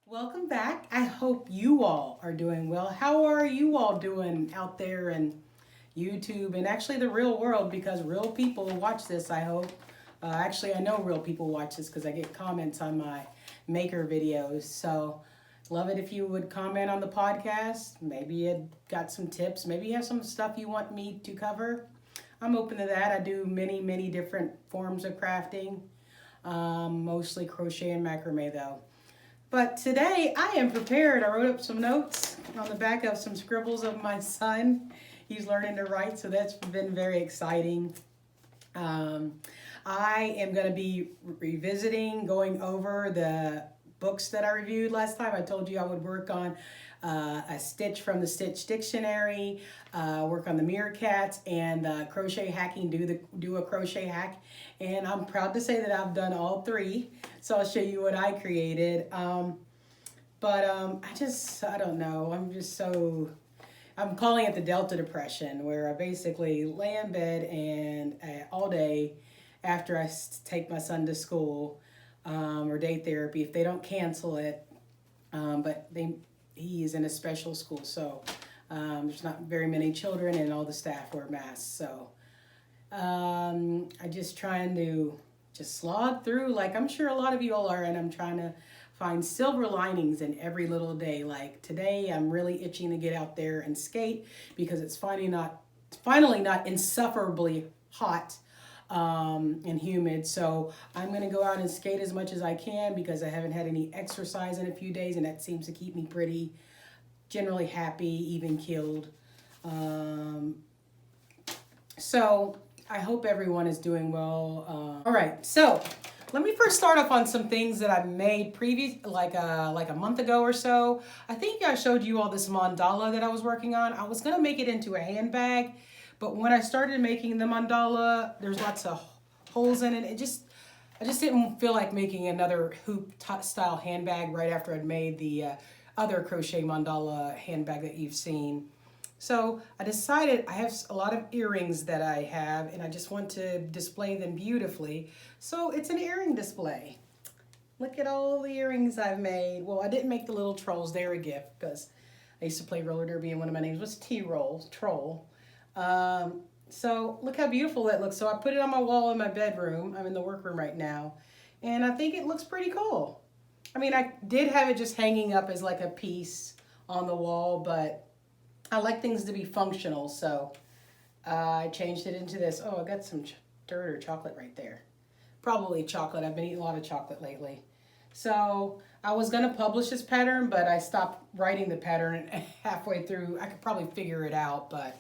Welcome back. I hope you all are doing well. How are you all doing out there in YouTube and actually the real world? Because real people watch this, I hope. Actually, I know real people watch this because I get comments on my maker videos. So, love it if you would comment on the podcast. Maybe you got some tips. Maybe you have some stuff you want me to cover. I'm open to that. I do many different forms of crafting, mostly crochet and macrame though. But today I am prepared. I wrote up some notes on the back of some scribbles of my son. He's learning to write, so that's been very exciting. Um, I am going to be revisiting, going over the books that I reviewed last time. I told you I would work on a Stitch from the Stitch Dictionary, work on the Meerkats, and crochet hacking. Do a crochet hack, and I'm proud to say that I've done all three. So I'll show you what I created. I don't know. I'm calling it the Delta Depression, where I basically lay in bed and all day after I take my son to school or day therapy, if they don't cancel it, he is in a special school, so there's not very many children and all the staff wear masks. So I just trying to just slog through, like I'm sure a lot of you all are, and I'm trying to find silver linings in every little day. Like today, I'm really itching to get out there and skate because it's finally not insufferably hot and humid. So I'm gonna go out and skate as much as I can because I haven't had any exercise in a few days, and that seems to keep me pretty generally happy, even keeled. Um, so I hope everyone is doing well. All right, so let me first start off on some things that I made like a month ago or so. I think I showed you all this mandala that I was working on. I was gonna make it into a handbag, but when I started making the mandala, there's lots of holes in it. I just didn't feel like making another hoop style handbag right after I'd made the other crochet mandala handbag that you've seen. So I decided I have a lot of earrings that I have, and I just want to display them beautifully. So it's an earring display. Look at all the earrings I've made. Well, I didn't make the little trolls. They were a gift because I used to play roller derby, and one of my names was T-Roll, Troll. So look how beautiful that looks. So I put it on my wall in my bedroom. I'm in the workroom right now, and I think it looks pretty cool. I mean, I did have it just hanging up as like a piece on the wall, but I like things to be functional, so I changed it into this. Oh, I got some dirt or chocolate right there. Probably chocolate. I've been eating a lot of chocolate lately. So I was going to publish this pattern, but I stopped writing the pattern halfway through. I could probably figure it out, but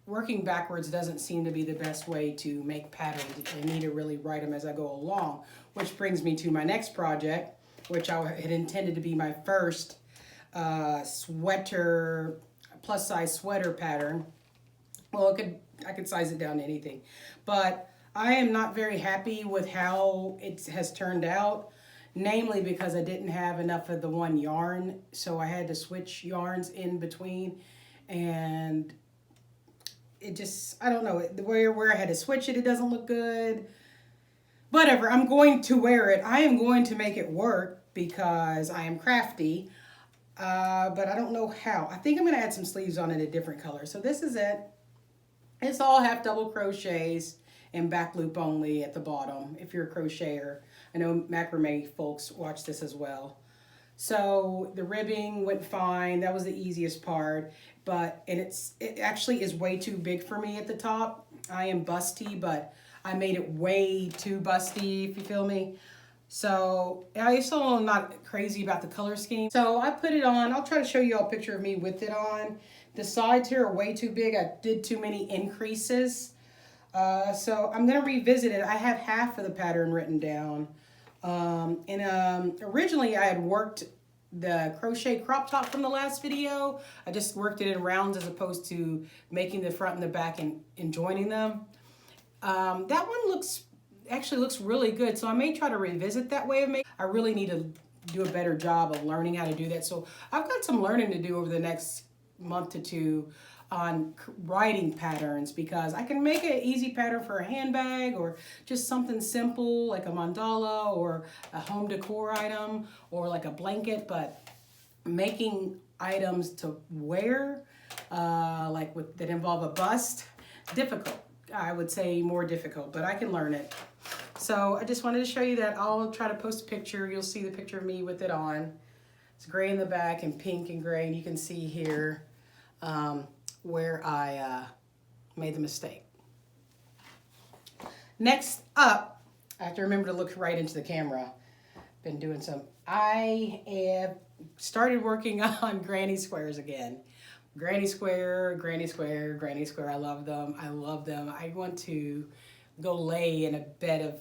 working backwards doesn't seem to be the best way to make patterns. I need to really write them as I go along, which brings me to my next project, which I had intended to be my first sweater, plus size sweater pattern. Well, I could size it down to anything, but I am not very happy with how it has turned out, namely because I didn't have enough of the one yarn, so I had to switch yarns in between, and it just, I don't know, where I had to switch it, it doesn't look good. Whatever, I'm going to wear it. I am going to make it work because I am crafty. But I don't know how. I think I'm going to add some sleeves on it a different color. So this is it. It's all half double crochets and back loop only at the bottom if you're a crocheter. I know macrame folks watch this as well. So the ribbing went fine. That was the easiest part. It actually is way too big for me at the top. I am busty, but I made it way too busty, if you feel me. So I still am not crazy about the color scheme. So I put it on. I'll try to show you all a picture of me with it on. The sides here are way too big. I did too many increases. So I'm going to revisit it. I have half of the pattern written down. Originally I had worked the crochet crop top from the last video. I just worked it in rounds as opposed to making the front and the back and joining them. That one actually looks really good, so I may try to revisit that way of making. I really need to do a better job of learning how to do that, so I've got some learning to do over the next month to two on writing patterns, because I can make an easy pattern for a handbag or just something simple like a mandala or a home decor item or like a blanket, but making items to wear that involve a bust, difficult. I would say more difficult, but I can learn it. So I just wanted to show you that. I'll try to post a picture. You'll see the picture of me with it on. It's gray in the back and pink and gray, and you can see here where I made the mistake. Next up, I have to remember to look right into the camera. Been doing I have started working on granny squares again. Granny square, granny square, granny square. I love them. I love them. I want to go lay in a bed of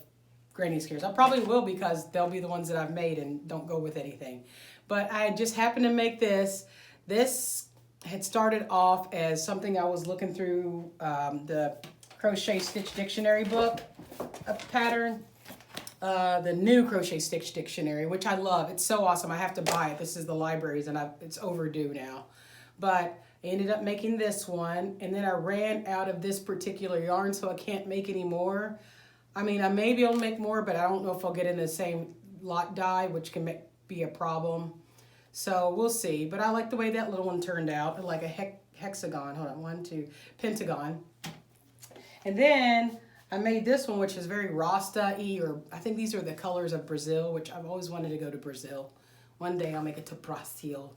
granny squares. I probably will, because they'll be the ones that I've made and don't go with anything. But I just happened to make this. This had started off as something I was looking through the Crochet Stitch Dictionary book, a pattern. The new Crochet Stitch Dictionary, which I love. It's so awesome. I have to buy it. This is the library's, and it's overdue now. But I ended up making this one, and then I ran out of this particular yarn, so I can't make any more. I mean, I may be able to make more, but I don't know if I'll get in the same lot die, which can be a problem. So we'll see. But I like the way that little one turned out, like a hexagon. Hold on, pentagon. And then I made this one, which is very Rasta-y, or I think these are the colors of Brazil, which I've always wanted to go to Brazil. One day I'll make it to Brazil.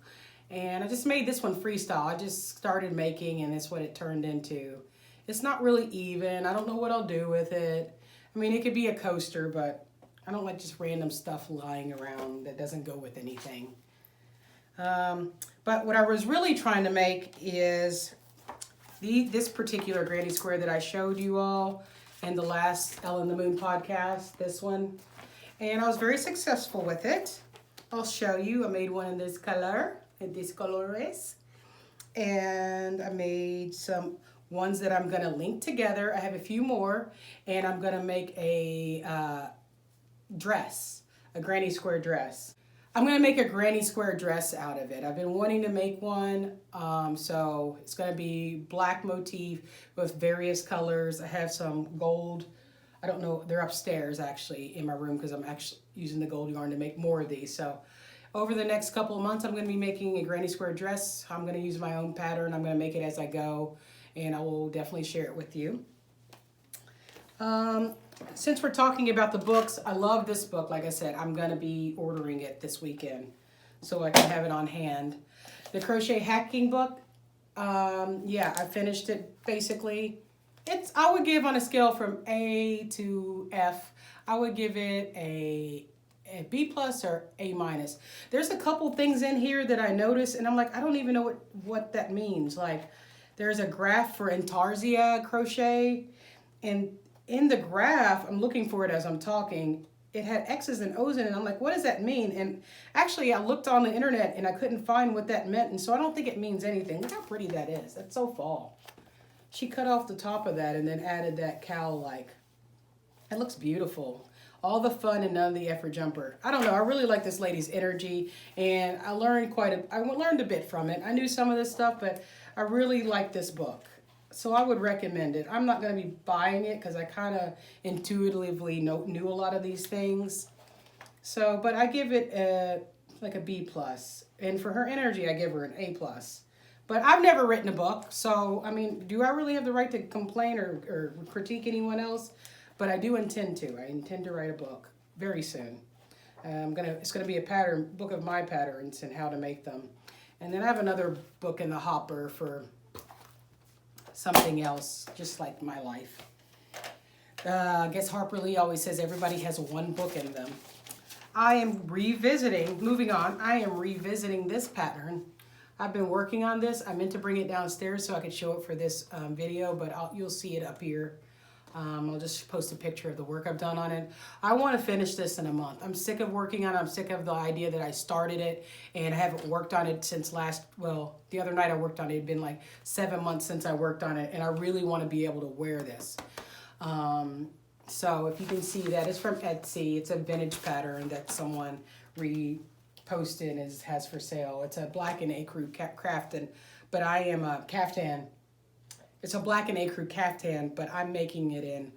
And I just made this one freestyle. I just started making, and that's what it turned into. It's not really even. I don't know what I'll do with it. I mean, it could be a coaster, but I don't like just random stuff lying around that doesn't go with anything. But what I was really trying to make is this particular granny square that I showed you all in the last Ellen the Moon podcast, this one. And I was very successful with it. I'll show you. I made one in this color, in these colores. And I made some ones that I'm going to link together. I have a few more, and I'm going to make a dress, a granny square dress. I'm going to make a granny square dress out of it. I've been wanting to make one, so it's going to be black motif with various colors. I have some gold. I don't know, they're upstairs actually in my room, because I'm actually using the gold yarn to make more of these. So over the next couple of months, I'm going to be making a granny square dress. I'm going to use my own pattern. I'm going to make it as I go, and I will definitely share it with you. Since we're talking about the books, I love this book. Like I said, I'm going to be ordering it this weekend so I can have it on hand. The Crochet Hacking book, yeah, I finished it basically. I would give, on a scale from A to F, I would give it a B plus or A minus. There's a couple things in here that I noticed, and I'm like, I don't even know what that means. Like, there's a graph for Intarsia crochet, and in the graph, I'm looking for it as I'm talking, it had X's and O's in it, and I'm like, what does that mean? And actually, I looked on the internet, and I couldn't find what that meant, and so I don't think it means anything. Look how pretty that is. That's so fall. She cut off the top of that and then added that cowl-like. It looks beautiful. All the fun and none of the effort jumper. I don't know. I really like this lady's energy, and I learned a bit from it. I knew some of this stuff, but I really like this book. So I would recommend it. I'm not going to be buying it because I kind of intuitively knew a lot of these things. So, but I give it like a B plus. And for her energy, I give her an A plus. But I've never written a book, so, I mean, do I really have the right to complain or critique anyone else? But I do intend to. I intend to write a book very soon. It's gonna be a book of my patterns and how to make them. And then I have another book in the hopper for something else, just like my life. I guess Harper Lee always says everybody has one book in them. I am revisiting this pattern. I've been working on this. I meant to bring it downstairs so I could show it for this video, but you'll see it up here. I'll just post a picture of the work I've done on it. I want to finish this in a month. I'm sick of working on it. I'm sick of the idea that I started it and I haven't worked on it since the other night I worked on it. It had been like 7 months since I worked on it, and I really want to be able to wear this. So if you can see that, it's from Etsy. It's a vintage pattern that someone reposted and has for sale. It's a black and ecru crafting, but I am a caftan it's a black and ecru caftan, but I'm making it in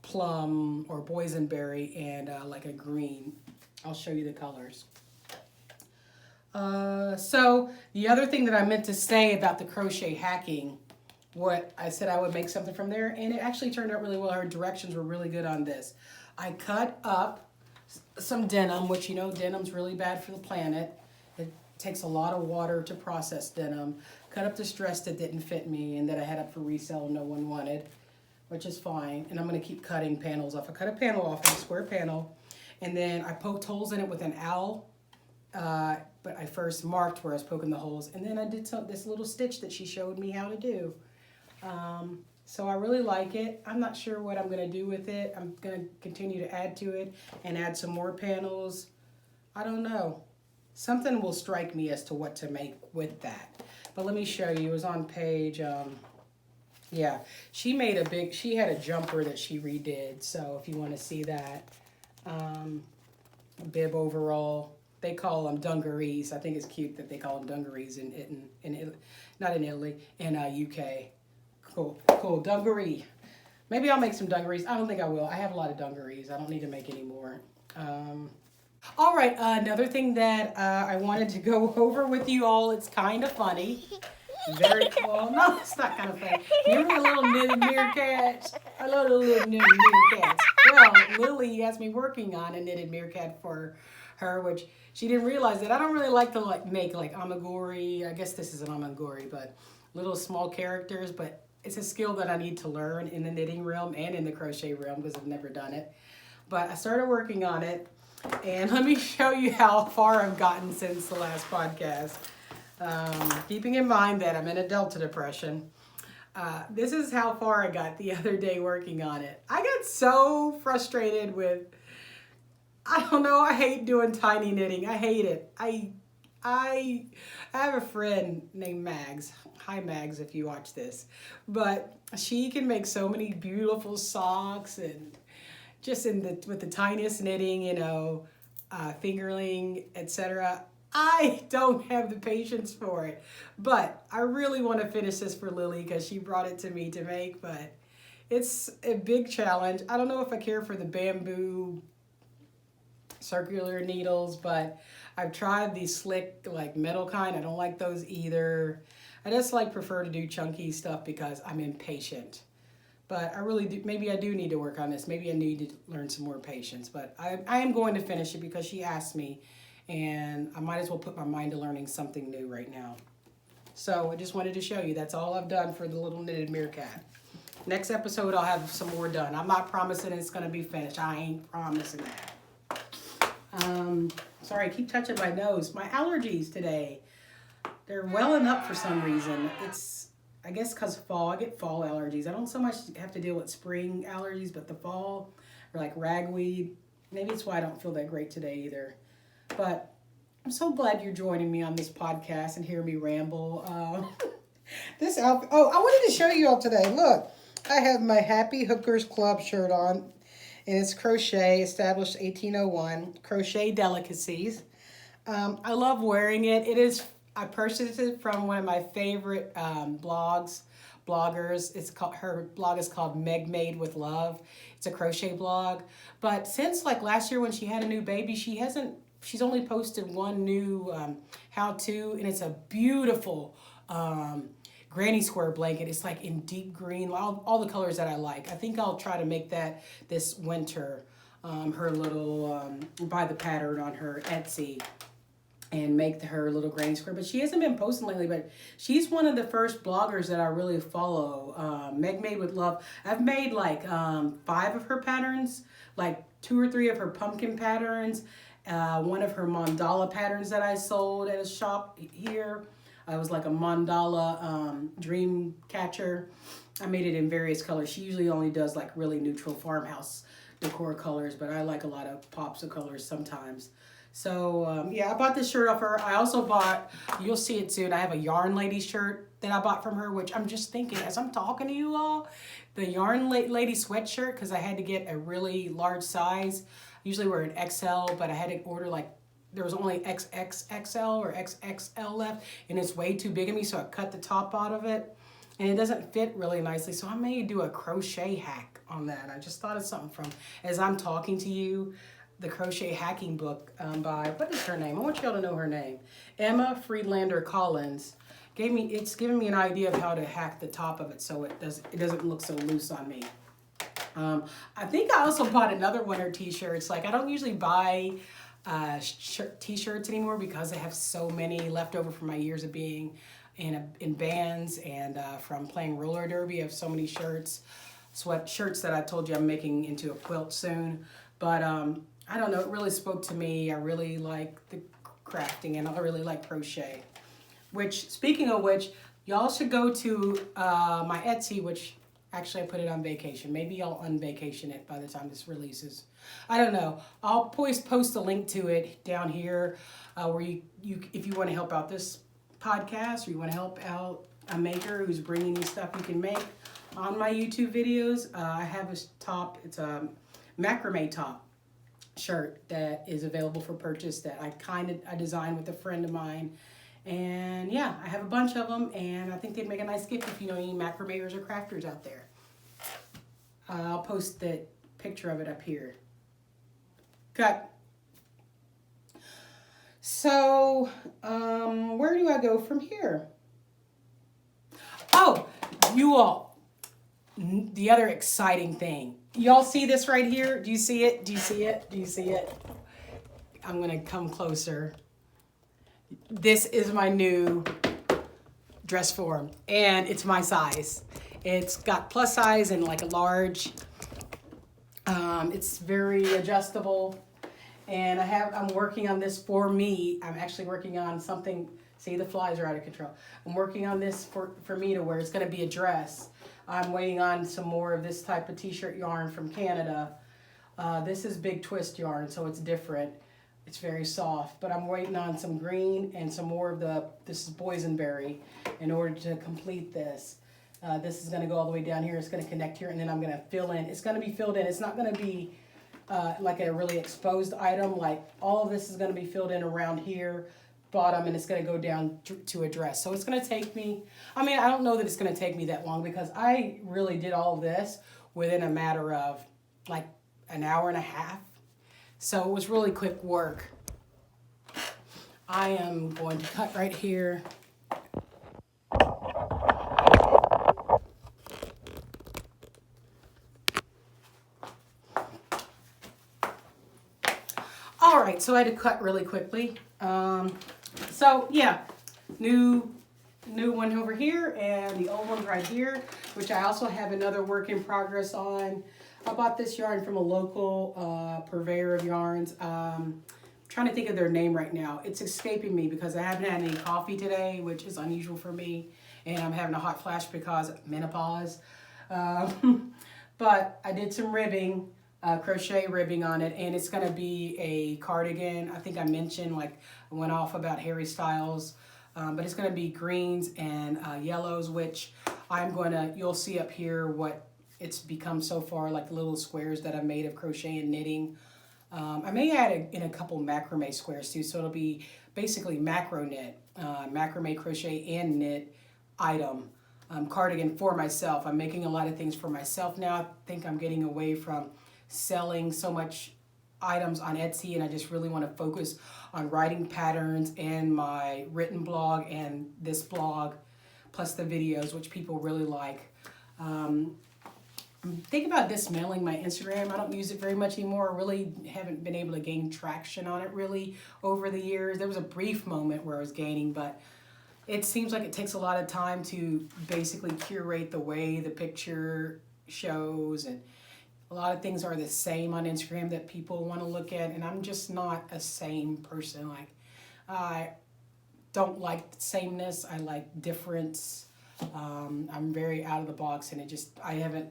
plum or boysenberry and like a green. I'll show you the colors. So the other thing that I meant to say about the crochet hacking, what I said I would make something from there, and it actually turned out really well. Her directions were really good on this. I cut up some denim, which, you know, denim's really bad for the planet. It takes a lot of water to process denim. Cut up this dress that didn't fit me and that I had up for resale and no one wanted, which is fine. And I'm going to keep cutting panels off. I cut a panel off, a square panel, and then I poked holes in it with an awl. But I first marked where I was poking the holes, and then I did this little stitch that she showed me how to do. So I really like it. I'm not sure what I'm going to do with it. I'm going to continue to add to it and add some more panels. I don't know. Something will strike me as to what to make with that. But let me show you. It was on page, yeah. She had a jumper that she redid. So if you want to see that, bib overall. They call them dungarees. I think it's cute that they call them dungarees in not in Italy, in UK. Cool, dungaree. Maybe I'll make some dungarees. I don't think I will. I have a lot of dungarees. I don't need to make any more. All right, another thing that I wanted to go over with you all. It's kind of funny. Very cool. No, it's not kind of funny. Remember the little knitted meerkats? I love the little knitted meerkats. Well, Lily has me working on a knitted meerkat for her, which she didn't realize that I don't really like to make amigurumi. I guess this is an amigurumi, but little small characters. But it's a skill that I need to learn in the knitting realm and in the crochet realm because I've never done it. But I started working on it, and let me show you how far I've gotten since the last podcast. Keeping in mind that I'm in a Delta depression. This is how far I got the other day working on it. I got so frustrated with, I don't know, I hate doing tiny knitting. I hate it. I have a friend named Mags. Hi Mags if you watch this. But she can make so many beautiful socks and just with the tiniest knitting, you know, fingerling, etc. I don't have the patience for it. But I really want to finish this for Lily because she brought it to me to make, but it's a big challenge. I don't know if I care for the bamboo circular needles, but I've tried these slick like metal kind. I don't like those either. I just prefer to do chunky stuff because I'm impatient. But I really do, maybe I do need to work on this. Maybe I need to learn some more patience. But I am going to finish it because she asked me, and I might as well put my mind to learning something new right now. So I just wanted to show you that's all I've done for the little knitted meerkat. Next episode I'll have some more done. I'm not promising it's going to be finished. I ain't promising that. Sorry, I keep touching my nose. My allergies today, they're welling up for some reason. It's, I guess because fall, I get fall allergies. I don't so much have to deal with spring allergies, but the fall, or like ragweed, maybe it's why I don't feel that great today either. But I'm so glad you're joining me on this podcast and hear me ramble. This outfit, oh, I wanted to show you all today. Look, I have my Happy Hookers Club shirt on. And it's crochet, established 1801, Crochet Delicacies. I love wearing it. I purchased it from one of my favorite bloggers. Her blog is called Meg Made with Love. It's a crochet blog. But since last year when she had a new baby, she's only posted one new how-to, and it's a beautiful granny square blanket. It's in deep green, all the colors that I like. I think I'll try to make that this winter. Her little, buy the pattern on her Etsy and make her little granny square. But she hasn't been posting lately, but she's one of the first bloggers that I really follow. Meg Made with Love. I've made 5 of her patterns, 2 or 3 of her pumpkin patterns, one of her mandala patterns that I sold at a shop here. It was like a mandala dream catcher. I made it in various colors. She usually only does really neutral farmhouse decor colors, but I like a lot of pops of colors sometimes. So yeah, I bought this shirt off her. I also bought, you'll see it soon, I have a Yarn Lady shirt that I bought from her, which I'm just thinking as I'm talking to you all, the Yarn Lady sweatshirt, because I had to get a really large size. I usually wear an XL, but I had to order there was only XXXL or XXL left, and it's way too big of me, so I cut the top out of it. and it doesn't fit really nicely. So I may do a crochet hack on that. I just thought of something from, as I'm talking to you, the crochet hacking book by, what is her name? I want y'all to know her name. Emma Friedlander Collins. It's given me an idea of how to hack the top of it so it doesn't look so loose on me. I think I also bought another winter t-shirts. Like I don't usually buy t-shirts anymore because I have so many left over from my years of being in bands and from playing roller derby. I have so many shirts, sweatshirts that I told you I'm making into a quilt soon. But I don't know, it really spoke to me. I really like the crafting and I really like crochet. Which, speaking of which, y'all should go to my Etsy, which actually I put it on vacation. Maybe I'll unvacation it by the time this releases. I don't know. I'll post a link to it down here where you if you want to help out this podcast or you want to help out a maker who's bringing you stuff you can make on my YouTube videos. I have a top. It's a macrame top shirt that is available for purchase that I designed with a friend of mine. And yeah, I have a bunch of them, and I think they'd make a nice gift if you know any macrameers or crafters out there. I'll post the picture of it up here. Cut. So, where do I go from here? Oh, you all, the other exciting thing. Y'all see this right here? Do you see it? Do you see it? Do you see it? I'm going to come closer. This is my new dress form, and it's my size. It's got plus size and like a large. It's very adjustable, and I'm working on this for me. I'm actually working on something. See, the flies are out of control. I'm working on this for me to wear. It's going to be a dress. I'm waiting on some more of this type of t-shirt yarn from Canada. This is big twist yarn, so it's different. It's very soft, but I'm waiting on some green and some more of this is boysenberry in order to complete this. This is going to go all the way down here. It's going to connect here, and then I'm going to fill in. It's going to be filled in. It's not going to be like a really exposed item. Like all of this is going to be filled in around here, bottom, and it's going to go down to a dress. So it's going to take me, I mean, I don't know that it's going to take me that long because I really did all of this within a matter of like an hour and a half. So it was really quick work. I am going to cut right here. All right, so I had to cut really quickly. So yeah, new one over here and the old one's right here, which I also have another work in progress on. I bought this yarn from a local purveyor of yarns. Trying to think of their name right now. It's escaping me because I haven't had any coffee today, which is unusual for me, and I'm having a hot flash because of menopause. But I did some ribbing, crochet ribbing on it, and it's going to be a cardigan. I think I mentioned, like, I went off about Harry Styles, but it's going to be greens and yellows, which you'll see up here what it's become so far, like the little squares that I made of crochet and knitting. I may add in a couple macrame squares too, so it'll be basically macro knit, macrame crochet and knit item cardigan for myself. I'm making a lot of things for myself now. I think I'm getting away from selling so much items on Etsy, and I just really want to focus on writing patterns and my written blog and this blog, plus the videos, which people really like. Think about dismantling my Instagram. I don't use it very much anymore. I really haven't been able to gain traction on it really over the years. There was a brief moment where I was gaining, but it seems like it takes a lot of time to basically curate the way the picture shows, and a lot of things are the same on Instagram that people want to look at, and I'm just not a same person. Like, I don't like sameness. I like difference. I'm very out of the box, and I haven't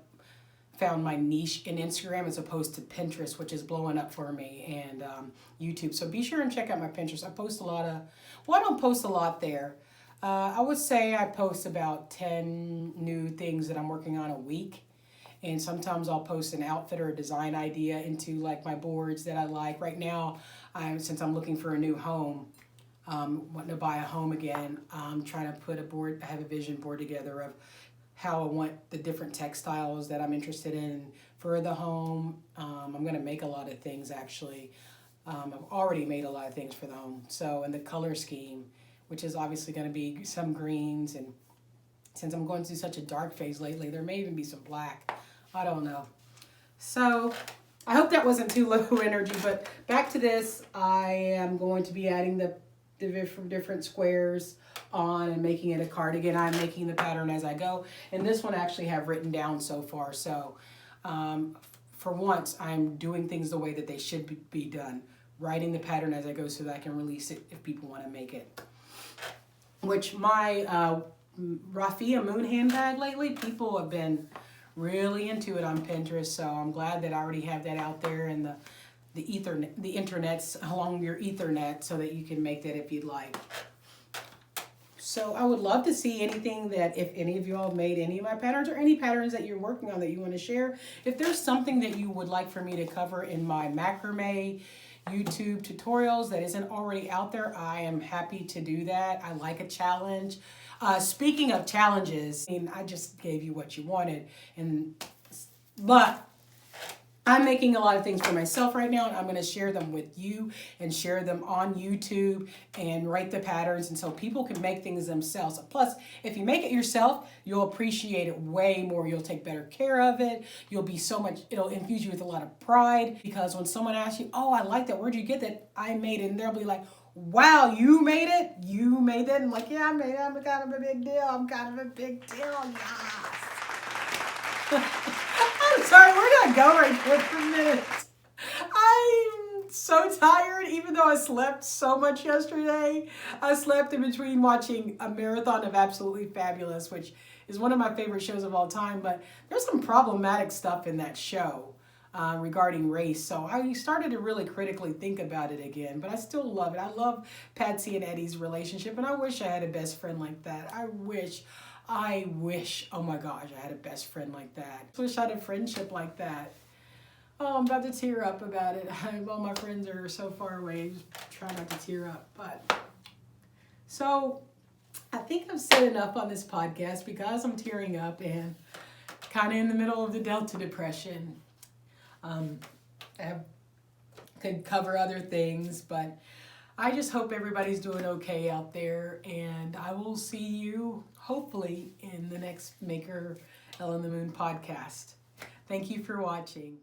found my niche in Instagram as opposed to Pinterest, which is blowing up for me, and YouTube. So be sure and check out my Pinterest. I post I don't post a lot there. I would say I post about 10 new things that I'm working on a week. And sometimes I'll post an outfit or a design idea into like my boards that I like. Right now, since I'm looking for a new home, wanting to buy a home again, I'm trying to put I have a vision board together of how I want the different textiles that I'm interested in for the home. I'm going to make a lot of things actually. I've already made a lot of things for the home. So, and the color scheme, which is obviously going to be some greens, and since I'm going through such a dark phase lately, there may even be some black. I don't know. So I hope that wasn't too low energy, but back to this. I am going to be adding the different squares on and making it a cardigan. I'm making the pattern as I go. And this one I actually have written down so far. So for once, I'm doing things the way that they should be done. Writing the pattern as I go so that I can release it if people want to make it. Which my Raffia Moon handbag lately, people have been really into it on Pinterest. So I'm glad that I already have that out there in the internets along your Ethernet so that you can make that if you'd like. So I would love to see anything that, if any of you all made any of my patterns or any patterns that you're working on that you want to share. If there's something that you would like for me to cover in my macrame YouTube tutorials that isn't already out there, I am happy to do that. I like a challenge. Speaking of challenges, I just gave you what you wanted, but I'm making a lot of things for myself right now, and I'm going to share them with you and share them on YouTube and write the patterns, and so people can make things themselves. Plus, if you make it yourself, you'll appreciate it way more. You'll take better care of it. It'll infuse you with a lot of pride, because when someone asks you, oh, I like that, where'd you get that? I made it. And they'll be like, wow, you made it? You made that? And I'm like, yeah, I made it. I'm kind of a big deal. I'm kind of a big deal. Yes. I'm sorry, we're going to go right here for a minute. I'm so tired, even though I slept so much yesterday. I slept in between watching a marathon of Absolutely Fabulous, which is one of my favorite shows of all time, but there's some problematic stuff in that show regarding race. So I started to really critically think about it again, but I still love it. I love Patsy and Eddie's relationship, and I wish I had a best friend like that. I wish, oh my gosh, I had a best friend like that. I wish I had a friendship like that. Oh, I'm about to tear up about it. All my friends are so far away. I just try not to tear up. But so I think I've said enough on this podcast because I'm tearing up and kind of in the middle of the Delta depression. I could cover other things, but I just hope everybody's doing okay out there, and I will see you hopefully in the next Maker Ellen the Moon podcast. Thank you for watching.